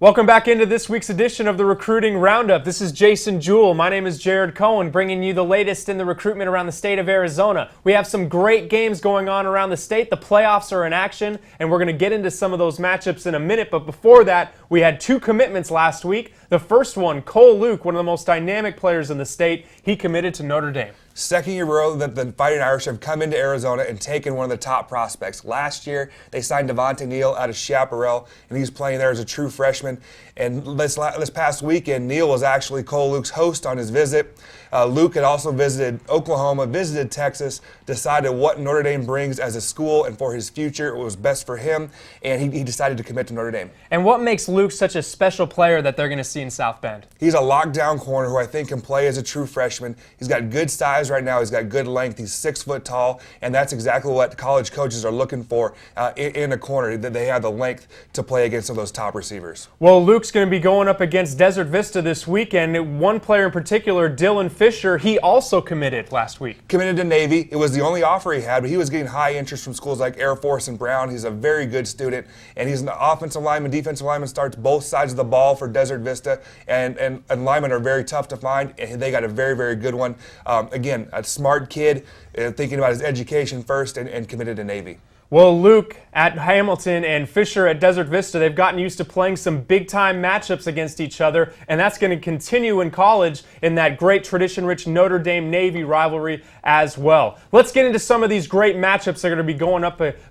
Welcome back into this week's edition of the Recruiting Roundup. This is Jason Jewell. My name is Jared Cohen, bringing you the latest in the recruitment around the state of Arizona. We have some great games going on around the state. The playoffs are in action, and we're going to get into some of those matchups in a minute. But before that, we had two commitments last week. The first one, Cole Luke, one of the most dynamic players in the state, he committed to Notre Dame. Second year in a row that the Fighting Irish have come into Arizona and taken one of the top prospects. Last year, they signed Devontae Neal out of Chaparral, and he's playing there as a true freshman. And this past weekend, Neal was actually Cole Luke's host on his visit. Luke had also visited Oklahoma, visited Texas, decided what Notre Dame brings as a school and for his future. It was best for him, and he decided to commit to Notre Dame. And what makes Luke such a special player that they're going to see in South Bend? He's a lockdown corner who I think can play as a true freshman. He's got good size right now. He's got good length. He's 6 foot tall, and that's exactly what college coaches are looking for in a corner, that they have the length to play against some of those top receivers. Well, Luke's going to be going up against Desert Vista this weekend. One player in particular, Dylan Fisher, he also committed last week. Committed to Navy. It was the only offer he had, but he was getting high interest from schools like Air Force and Brown. He's a very good student, and he's an offensive lineman, defensive lineman, starts both sides of the ball for Desert Vista, and linemen are very tough to find, and they got a very, very good one. Again, a smart kid, thinking about his education first, and committed to Navy. Well, Luke at Hamilton and Fisher at Desert Vista, they've gotten used to playing some big-time matchups against each other, and that's going to continue in college in that great tradition-rich Notre Dame-Navy rivalry as well. Let's get into some of these great matchups that are going to be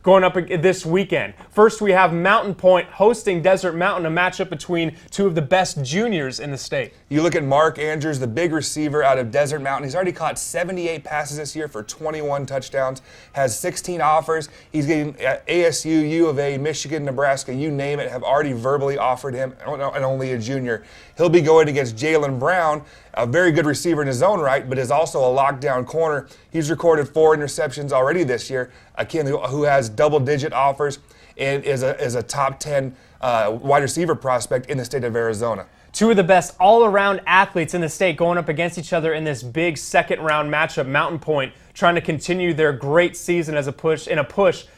going up this weekend. First, we have Mountain Pointe hosting Desert Mountain, a matchup between two of the best juniors in the state. You look at Mark Andrews, the big receiver out of Desert Mountain. He's already caught 78 passes this year for 21 touchdowns, has 16 offers. He's getting ASU, U of A, Michigan, Nebraska, you name it, have already verbally offered him, and only a junior. He'll be going against Jalen Brown, a very good receiver in his own right, but is also a lockdown corner. He's recorded 4 interceptions already this year, a kid who has double-digit offers and is a top 10 wide receiver prospect in the state of Arizona. Two of the best all-around athletes in the state going up against each other in this big second-round matchup. Mountain Pointe trying to continue their great season as a push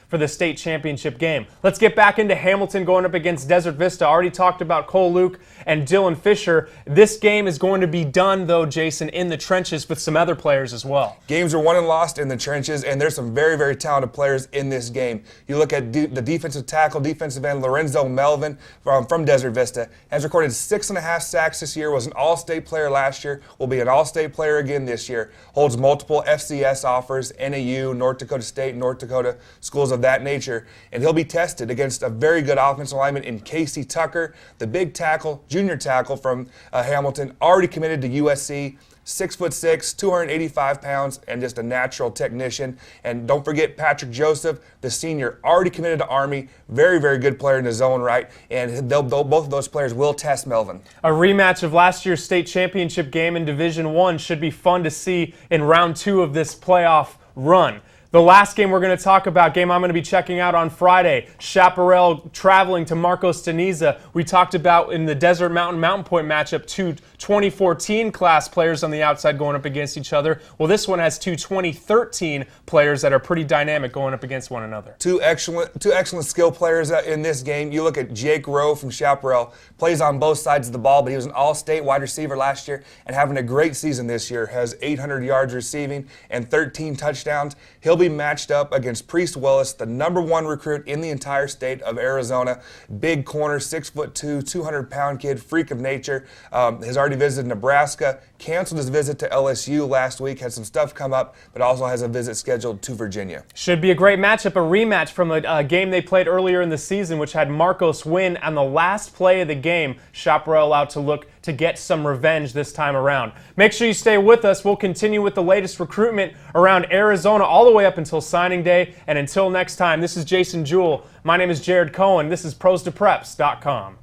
for the state championship game. Let's get back into Hamilton going up against Desert Vista. Already talked about Cole Luke and Dylan Fisher. This game is going to be done, though, Jason, in the trenches with some other players as well. Games are won and lost in the trenches, and there's some very, very talented players in this game. You look at the defensive tackle, defensive end, Lorenzo Melvin from Desert Vista, has recorded 6.5 sacks this year, was an all-state player last year, will be an all-state player again this year, holds multiple FCS offers, NAU, North Dakota State, North Dakota, schools of that nature, and he'll be tested against a very good offensive lineman in Casey Tucker, the big tackle, junior tackle from Hamilton, already committed to USC, 6'6", 285 pounds, and just a natural technician. And don't forget Patrick Joseph, the senior, already committed to Army, very, very good player in his own right, and both of those players will test Melvin. A rematch of last year's state championship game in Division I should be fun to see in round 2 of this playoff run. The last game we're going to talk about, game I'm going to be checking out on Friday, Chaparral traveling to Marcos Teniza. We talked about in the Desert Mountain Pointe matchup, 2 2014 class players on the outside going up against each other. Well, this one has 2 2013 players that are pretty dynamic going up against one another. Two excellent skill players in this game. You look at Jake Rowe from Chaparral, plays on both sides of the ball, but he was an all-state wide receiver last year and having a great season this year, has 800 yards receiving and 13 touchdowns. He'll be matched up against Priest Willis, the #1 recruit in the entire state of Arizona. Big corner, 6'2", 200-pound kid, freak of nature. Has already visited Nebraska, canceled his visit to LSU last week, had some stuff come up, but also has a visit scheduled to Virginia. Should be a great matchup, a rematch from a game they played earlier in the season, which had Marcos win on the last play of the game. Chaparral out to look to get some revenge this time around. Make sure you stay with us. We'll continue with the latest recruitment around Arizona all the way up until signing day. And until next time, this is Jason Jewell. My name is Jared Cohen. This is ProsToPreps.com.